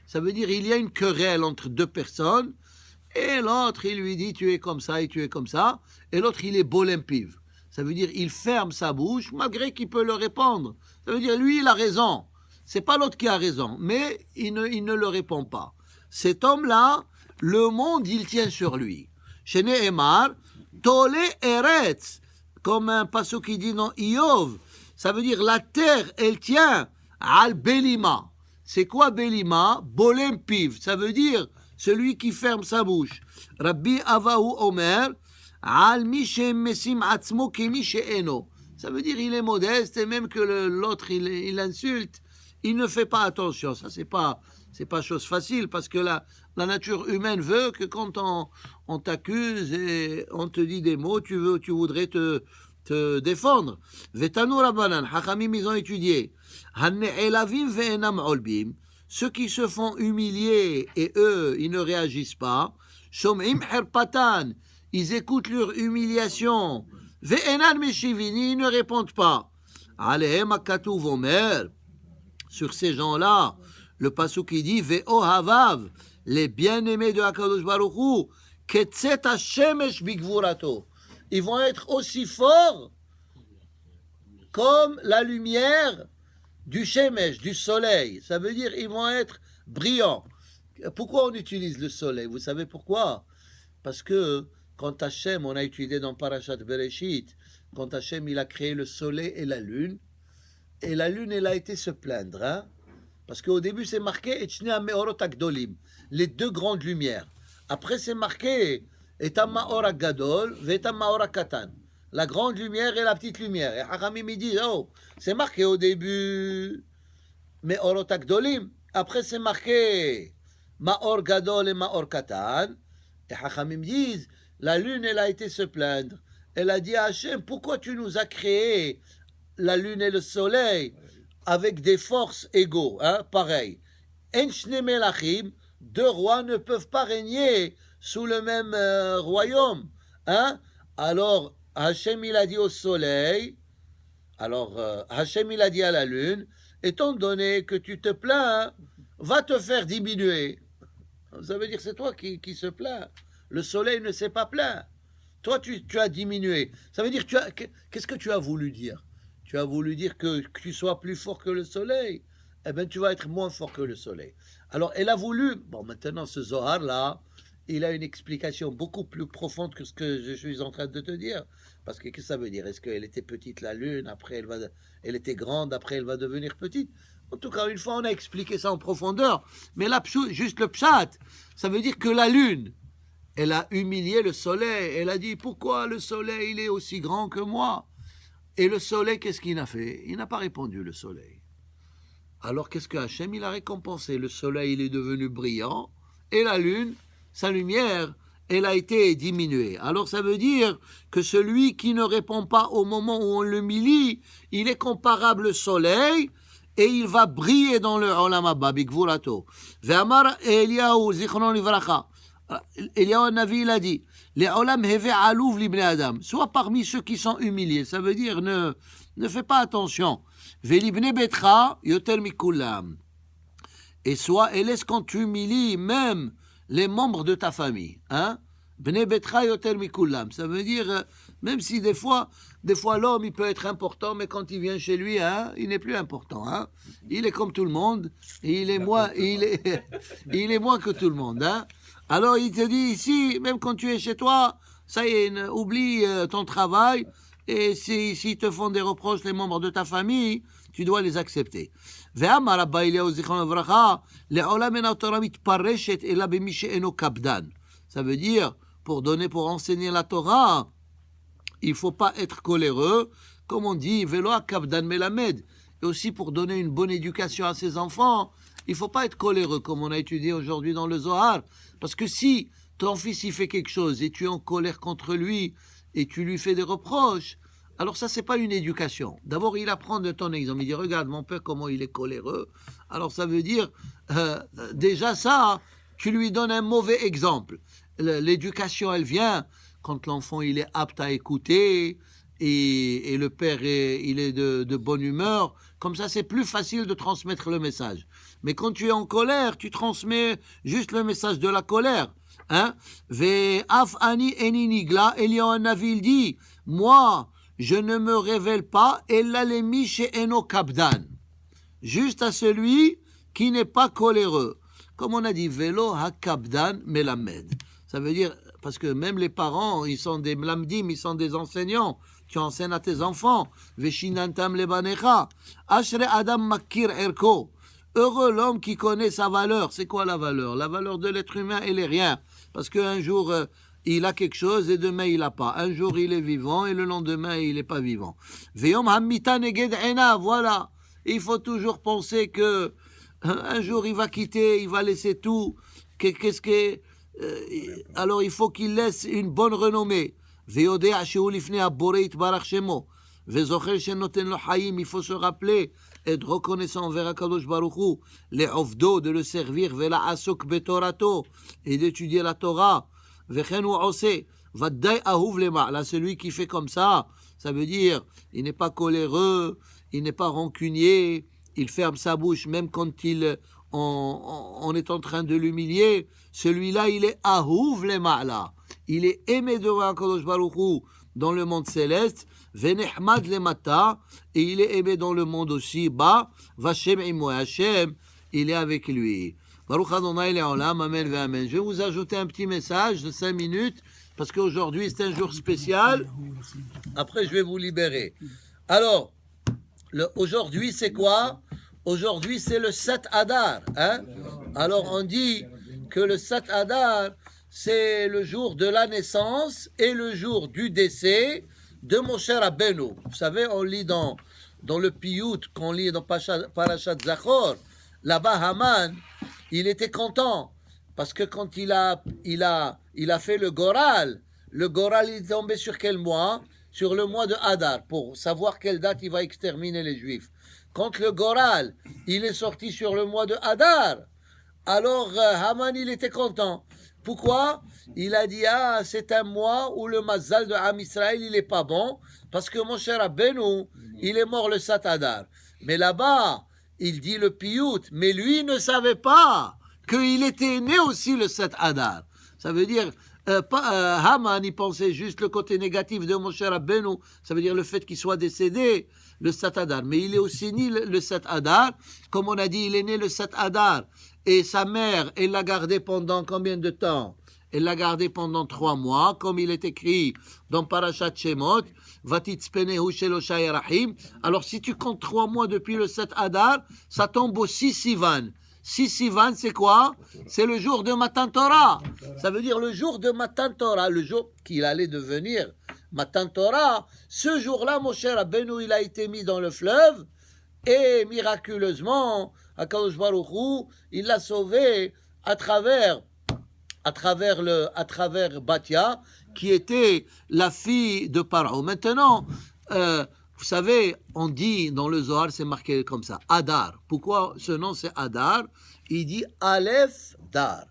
Ça veut dire il y a une querelle entre deux personnes et l'autre il lui dit tu es comme ça et tu es comme ça et l'autre il est bolempiv. Ça veut dire il ferme sa bouche malgré qu'il peut le répondre. Ça veut dire lui il a raison. C'est pas l'autre qui a raison mais il ne le répond pas. Cet homme-là, le monde il tient sur lui. Chez Nehemar, Tole Eretz, comme un passage qui dit dans Iov, ça veut dire la terre elle tient al Belima. C'est quoi Belima? Bolem piv. Ça veut dire celui qui ferme sa bouche. Rabbi Avahu Omer, al mi shemesim atzmo kemi she'eno. Ça veut dire il est modeste et même que l'autre il insulte, il ne fait pas attention. Ça c'est pas chose facile parce que la nature humaine veut que quand on t'accuse et on te dit des mots, tu voudrais te défendre. Vetanu Rabbanan, Hachamim ils ont étudié. Ceux qui se font humilier et eux, ils ne réagissent pas. Ils écoutent leur humiliation. Ils ne répondent pas. Sur ces gens-là, le pasuk qui dit les bien-aimés de Hakadosh Baruch Hu, ketzet hashemesh bigvurato. Ils vont être aussi forts comme la lumière du shemesh, du soleil. Ça veut dire ils vont être brillants. Pourquoi on utilise le soleil? Vous savez pourquoi? Parce que quand Hachem, on a étudié dans Parashat Bereshit, quand Hachem il a créé le soleil et la lune elle a été se plaindre. Hein? Parce qu'au début c'est marqué Etchnei Meorot Agdolim, les deux grandes lumières. Après c'est marqué Etam Maor Gadol, Vetam Maor Katan. la grande lumière et la petite lumière. Et Hachamim ils disent, oh, c'est marqué au début, Me'orot Agdolim. Après c'est marqué, Ma'or Gadol et Ma'or Katan. Et Hachamim disent, la lune, elle a été se plaindre. Elle a dit à Hachem, pourquoi tu nous as créé la lune et le soleil avec des forces égaux, hein, pareil. En shne melachim, deux rois ne peuvent pas régner sous le même royaume. Hein? Alors, Hachem, il a dit au soleil, alors Hachem, il a dit à la lune, étant donné que tu te plains, va te faire diminuer. Ça veut dire c'est toi qui se plaint. Le soleil ne s'est pas plaint. Toi, tu as diminué. Ça veut dire, qu'est-ce que tu as voulu dire? Tu as voulu dire que tu sois plus fort que le soleil. Eh bien, tu vas être moins fort que le soleil. Alors, elle a voulu... Bon, maintenant, ce Zohar-là, il a une explication beaucoup plus profonde que ce que je suis en train de te dire. Parce que qu'est-ce que ça veut dire? Est-ce qu'elle était petite, la lune, après elle était grande, après elle va devenir petite? En tout cas, une fois, on a expliqué ça en profondeur. Mais là, juste le pshat, ça veut dire que la lune, elle a humilié le soleil. Elle a dit, pourquoi le soleil, il est aussi grand que moi? Et le soleil, qu'est-ce qu'il a fait? Il n'a pas répondu, le soleil. Alors, qu'est-ce que Hachem, il a récompensé? Le soleil, il est devenu brillant, et la lune, sa lumière, elle a été diminuée. Alors, ça veut dire que celui qui ne répond pas au moment où on l'humilie, il est comparable au soleil, et il va briller dans le Olam Haba, Bigvurato. Ve'amar Eliyahu, zichron livracha. Eliyahu Navi, il a dit, les Olam heve alouv libnei Adam, soit parmi ceux qui sont humiliés, ça veut dire ne fais pas attention. Ve'libnei betra yoter mikulam. Et soit, et laisse quand tu humilies même les membres de ta famille. Hein? Bnei betra yoter mikulam. Ça veut dire, même si des fois l'homme il peut être important, mais quand il vient chez lui, hein, il n'est plus important. Hein? Il est comme tout le monde, et il est moins que tout le monde. Hein? Alors il te dit ici, même quand tu es chez toi, ça y est, oublie ton travail, et s'ils te font des reproches, les membres de ta famille, tu dois les accepter. Ça veut dire, pour enseigner la Torah, il ne faut pas être coléreux, comme on dit, velo kabdan melamed. Et aussi pour donner une bonne éducation à ses enfants, il ne faut pas être coléreux, comme on a étudié aujourd'hui dans le Zohar. Parce que si ton fils il fait quelque chose et tu es en colère contre lui et tu lui fais des reproches, alors ça, c'est pas une éducation. D'abord, il apprend de ton exemple. Il dit, regarde mon père, comment il est coléreux. Alors ça veut dire, déjà ça, tu lui donnes un mauvais exemple. L'éducation, elle vient quand l'enfant, il est apte à écouter et le père, il est de bonne humeur. Comme ça, c'est plus facile de transmettre le message. Mais quand tu es en colère, tu transmets juste le message de la colère. Hein? Ve'af ani eni nigla, Eliyahu Navi dit, moi, je ne me révèle pas, ella lemi she'eno kabdan. Juste à celui qui n'est pas coléreux. Comme on a dit, velo hakabdan melamed. Ça veut dire, parce que même les parents, ils sont des mlamdim, ils sont des enseignants. Tu enseignes à tes enfants. Veshinantam lebanecha. Ashre adam makir erko. Heureux l'homme qui connaît sa valeur. C'est quoi la valeur? La valeur de l'être humain, elle est rien. Parce qu'un jour, il a quelque chose et demain, il n'a pas. Un jour, il est vivant et le lendemain, il n'est pas vivant. Veyom hammita neged ena. Voilà. Il faut toujours penser que un jour, il va quitter, il va laisser tout. Alors, il faut qu'il laisse une bonne renommée. Veodea shehu lifnei haborei itbarach shemo. Vezocher shenoten lo hayim. Il faut se rappeler, être reconnaissant envers Akadosh Baruch Hu, les ovdo, de le servir, vela asok betorato, et d'étudier la Torah. Vechen hu ose. Vaddai ahuv lema. Là, celui qui fait comme ça veut dire, il n'est pas coléreux, il n'est pas rancunier, il ferme sa bouche, même quand on est en train de l'humilier. Celui-là, il est ahuv le ma'la. Il est aimé devant Kadosh Baruch Hu dans le monde céleste. Venehmad le mata. Et il est aimé dans le monde aussi bas. Vashem imo Hashem. Il est avec lui. Baruch Adonai le'olam. Amen ve amen. Je vais vous ajouter un petit message de 5 minutes. Parce qu'aujourd'hui, c'est un jour spécial. Après, je vais vous libérer. Alors, aujourd'hui, c'est quoi? Aujourd'hui, c'est le 7 Adar. Hein? Alors, on dit que le 7 Adar, c'est le jour de la naissance et le jour du décès de Moshe Rabbeinu. Vous savez, on lit dans le Piyut, qu'on lit dans Parashat Zachor, là-bas, Haman, il était content, parce que quand il a fait le Goral il est tombé sur quel mois? Sur le mois de Hadar, pour savoir quelle date il va exterminer les Juifs. Quand le Goral, il est sorti sur le mois de Hadar, alors Haman, il était content. Pourquoi? Il a dit, c'est un mois où le mazal de Am Israël, il n'est pas bon, parce que mon cher Rabbeinu, il est mort le 7 Hadar. Mais là-bas, il dit le Piyut, mais lui ne savait pas qu'il était né aussi le 7 Hadar. Ça veut dire, Haman, il pensait juste le côté négatif de mon cher Rabbeinu, ça veut dire le fait qu'il soit décédé le 7 Hadar. Mais il est aussi né le 7 Hadar, comme on a dit, il est né le 7 Hadar. Et sa mère, elle l'a gardé pendant combien de temps? Elle l'a gardé pendant 3 mois, comme il est écrit dans Parashat Shemot, Vatitzpenehu Sheloshai Rahim. Alors si tu comptes 3 mois depuis le 7 Hadar, ça tombe au 6 Sivan. 6 Sivan, c'est quoi? C'est le jour de Matan Torah. Ça veut dire le jour de Matan Torah, le jour qu'il allait devenir Matan Torah. Ce jour-là, mon cher Rabbeinu, il a été mis dans le fleuve, et miraculeusement, HaKadosh Baruch Hu, il l'a sauvé à travers Batia, qui était la fille de Paro. Maintenant, vous savez, on dit dans le Zohar, c'est marqué comme ça, Hadar. Pourquoi ce nom c'est Hadar? Il dit Aleph Dar.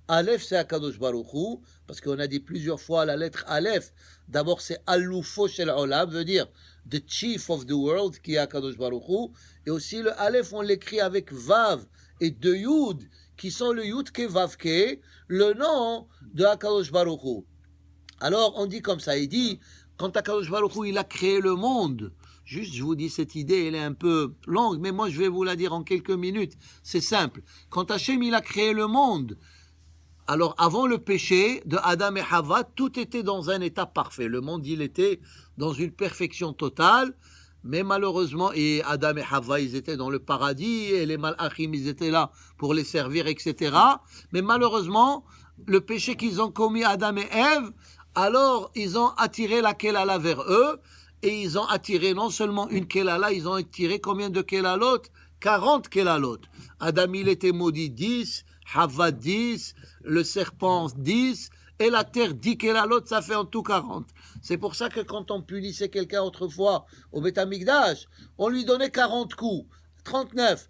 Aleph c'est HaKadosh Baruch Hu, parce qu'on a dit plusieurs fois la lettre Aleph. D'abord c'est Aloufo Shel Olam, veut dire the chief of the world, qui est HaKadosh Baruch Hu. Et aussi le Aleph, on l'écrit avec Vav et 2 Yud, qui sont le Yud Ke Vav Ke, le nom de HaKadosh Baruch Hu. Alors on dit comme ça, il dit, quand HaKadosh Baruch Hu, il a créé le monde, juste je vous dis cette idée, elle est un peu longue, mais moi je vais vous la dire en quelques minutes, c'est simple. Quand Hachem il a créé le monde, alors avant le péché de Adam et Hava, tout était dans un état parfait. Le monde, il était dans une perfection totale, mais malheureusement, et Adam et Hava, ils étaient dans le paradis, et les malachim, ils étaient là pour les servir, etc. Mais malheureusement, le péché qu'ils ont commis, Adam et Ève, alors ils ont attiré la Kelala vers eux, et ils ont attiré non seulement une Kelala, ils ont attiré combien de Kelalot? 40 Kelalot. Adam, il était maudit 10, Hava 10, le serpent 10, et la terre 10 Kelalot, ça fait en tout 40. C'est pour ça que quand on punissait quelqu'un autrefois au Beth Amikdash, on lui donnait 40 coups, 39.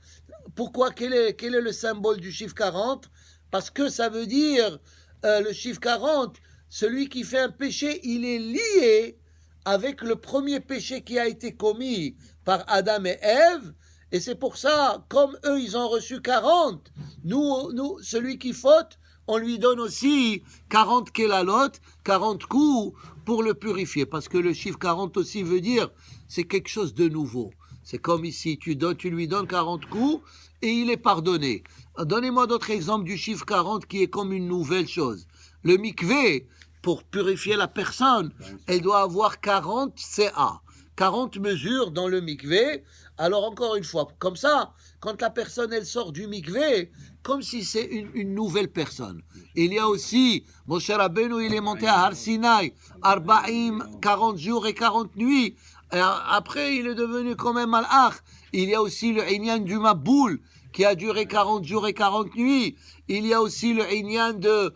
Pourquoi? Quel est le symbole du chiffre 40? Parce que ça veut dire, le chiffre 40, celui qui fait un péché, il est lié avec le premier péché qui a été commis par Adam et Ève, et c'est pour ça, comme eux, ils ont reçu 40, nous, celui qui faute, on lui donne aussi 40 kélalot, 40 coups pour le purifier. Parce que le chiffre 40 aussi veut dire, c'est quelque chose de nouveau. C'est comme ici, tu lui donnes 40 coups et il est pardonné. Donnez-moi d'autres exemples du chiffre 40 qui est comme une nouvelle chose. Le mikvé, pour purifier la personne, elle doit avoir 40 CA. 40 mesures dans le mikvé. Alors encore une fois, comme ça, quand la personne elle sort du mikvé, comme si c'est une nouvelle personne. Il y a aussi, Moshe Rabbeinu, il est monté à Har Sinai, Arba'im, 40 jours et 40 nuits. Et après, il est devenu comme un malach. Il y a aussi le Inyan du Maboul, qui a duré 40 jours et 40 nuits. Il y a aussi le Inyan de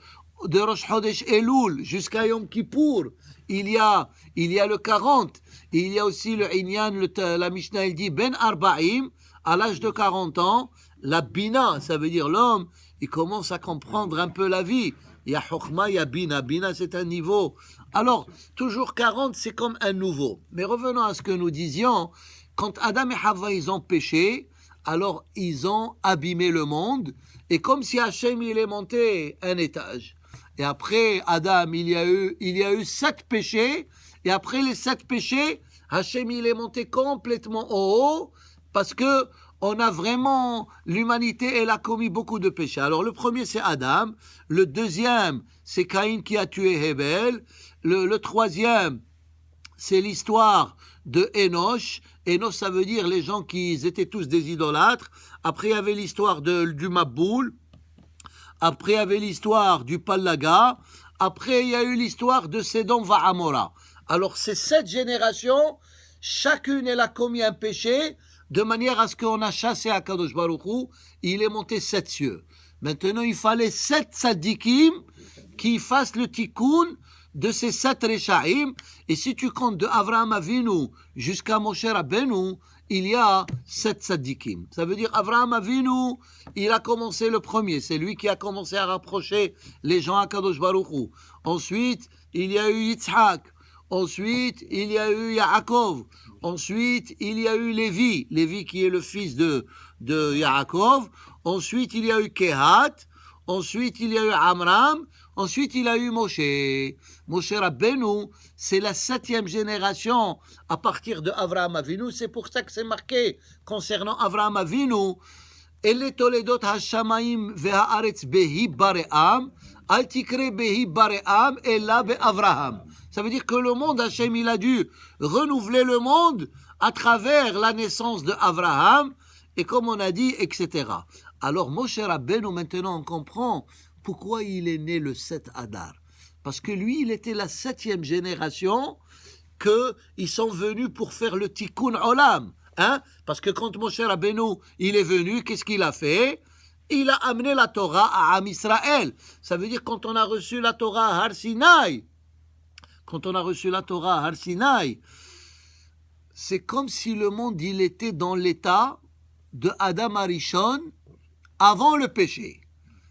Rosh Chodesh Elul jusqu'à Yom Kippour. Il y a le 40. Il y a aussi le Inyan, la Mishnah, elle dit Ben Arba'im, à l'âge de 40 ans, la Bina, ça veut dire l'homme, il commence à comprendre un peu la vie. Il y a Chokhma, il y a Bina. Bina, c'est un niveau. Alors, toujours 40, c'est comme un nouveau. Mais revenons à ce que nous disions. Quand Adam et Hava, ils ont péché, alors ils ont abîmé le monde. Et comme si Hachem, il est monté un étage. Et après Adam, il y a eu 7 péchés. Et après les 7 péchés, Hachem, il est monté complètement au haut. Parce que on a vraiment, l'humanité, elle a commis beaucoup de péchés. Alors le premier, c'est Adam. Le deuxième, c'est Caïn qui a tué Hébel. Le troisième, c'est l'histoire de Enoch. Enoch, ça veut dire les gens qui étaient tous des idolâtres. Après, il y avait l'histoire du Maboul. Après, il y avait l'histoire du Pallaga. Après, il y a eu l'histoire de Sédom Va'amora. Alors ces 7 générations, chacune elle a commis un péché, de manière à ce qu'on a chassé Akadosh Baruch Hu, il est monté 7 cieux. Maintenant, il fallait 7 tzadikim qui fassent le tikkun de ces 7 Rechaim. Et si tu comptes de Avraham Avinu jusqu'à Moshe Rabbeinu, il y a 7 tzadikim. Ça veut dire Avraham Avinu, il a commencé le premier. C'est lui qui a commencé à rapprocher les gens à Kadosh Baruch Hu. Ensuite, il y a eu Yitzhak. Ensuite, il y a eu Yaakov. Ensuite, il y a eu Lévi. Lévi qui est le fils de Yaakov. Ensuite, il y a eu Kehat. Ensuite, il y a eu Amram. Ensuite, il y a eu Moshe. Moshe Rabbeinu, c'est la 7e génération à partir de Avraham Avinu. C'est pour ça que c'est marqué concernant Avraham Avinu. Ele toledot hashamayim ve'haaretz behi bare'am, al tikre behi bare'am ella be'avraham. Ça veut dire que le monde, Hachem, il a dû renouveler le monde à travers la naissance de Avraham, et comme on a dit, etc. Alors, Moshe Rabbeinu, maintenant, on comprend pourquoi il est né le 7 Adar. Parce que lui, il était la 7e génération qu'ils sont venus pour faire le tikkun olam. Hein? Parce que quand Moshe Rabbeinu, il est venu, qu'est-ce qu'il a fait? Il a amené la Torah à Am Israël. Ça veut dire quand on a reçu la Torah à Har Sinaï, c'est comme si le monde, il était dans l'état de Adam Arishon avant le péché.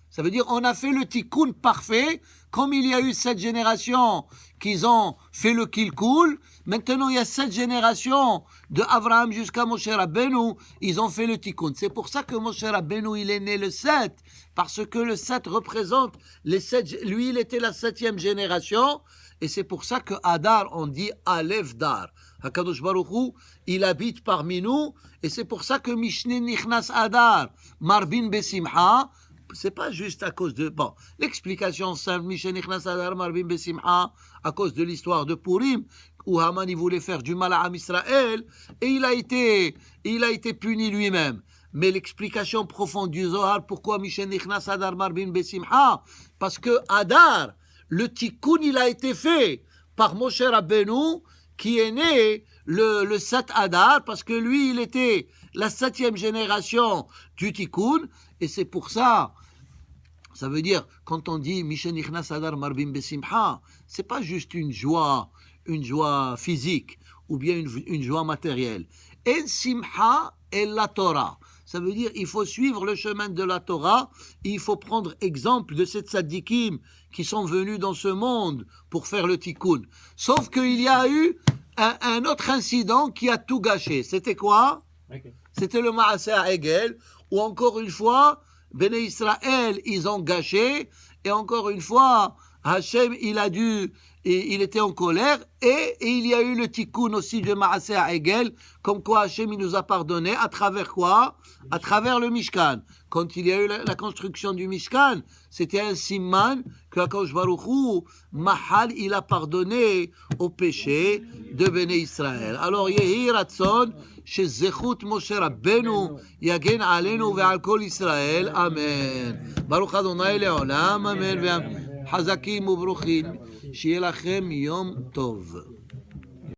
Ça veut dire on a fait le tikkun parfait, comme il y a eu 7 générations qui ont fait le kilkul. Maintenant, il y a 7 générations de Avraham jusqu'à Moshe Rabbeinu, ils ont fait le tikkun. C'est pour ça que Moshe Rabbeinu, il est né le 7, parce que le 7 représente les 7, lui, il était la 7e génération, et c'est pour ça que Adar, on dit Aleph Dar. HaKadosh Baruch Hu, il habite parmi nous, et c'est pour ça que Mishne Nichnas Adar, Marbin Besimcha, c'est pas juste à cause de... Bon, l'explication simple, Mishne Nichnas Adar, Marbin Besimcha, à cause de l'histoire de Purim, où Haman, il voulait faire du mal à Am Israël, et il a été puni lui-même. Mais l'explication profonde du Zohar, pourquoi Mishne Nichnas Adar, Marbin Besimcha, parce que Adar, le tikkun, il a été fait par Moshe Rabbeinu, qui est né le 7 Adar, parce que lui, il était la 7e génération du tikkun, et c'est pour ça, ça veut dire, quand on dit Mishne Nichnas Adar Marbim Besimcha, c'est pas juste une joie physique, ou bien une joie matérielle. En Simcha et la Torah. Ça veut dire il faut suivre le chemin de la Torah, il faut prendre exemple de ces tzadikim qui sont venus dans ce monde pour faire le tikkun. Sauf qu'il y a eu un autre incident qui a tout gâché. C'était quoi? C'était le Maaseh Egel, où encore une fois, Béné Israël, ils ont gâché, et encore une fois, Hachem, il était en colère, et il y a eu le tikkun aussi de Maaseh Egel, comme quoi Hachem, il nous a pardonné, à travers quoi? À travers le Mishkan. Quand il y a eu la construction du Mishkan, c'était un simman que HaKadosh Baruch Hu, Mahal, il a pardonné au péché de Béné Israël. Alors, Yehi Ratzon, שזכות משה רבנו יגן עלינו ועל כל ישראל, אמן. ברוך אדוני לעולם, אמן. חזקים וברוכים, שיהיה לכם יום טוב.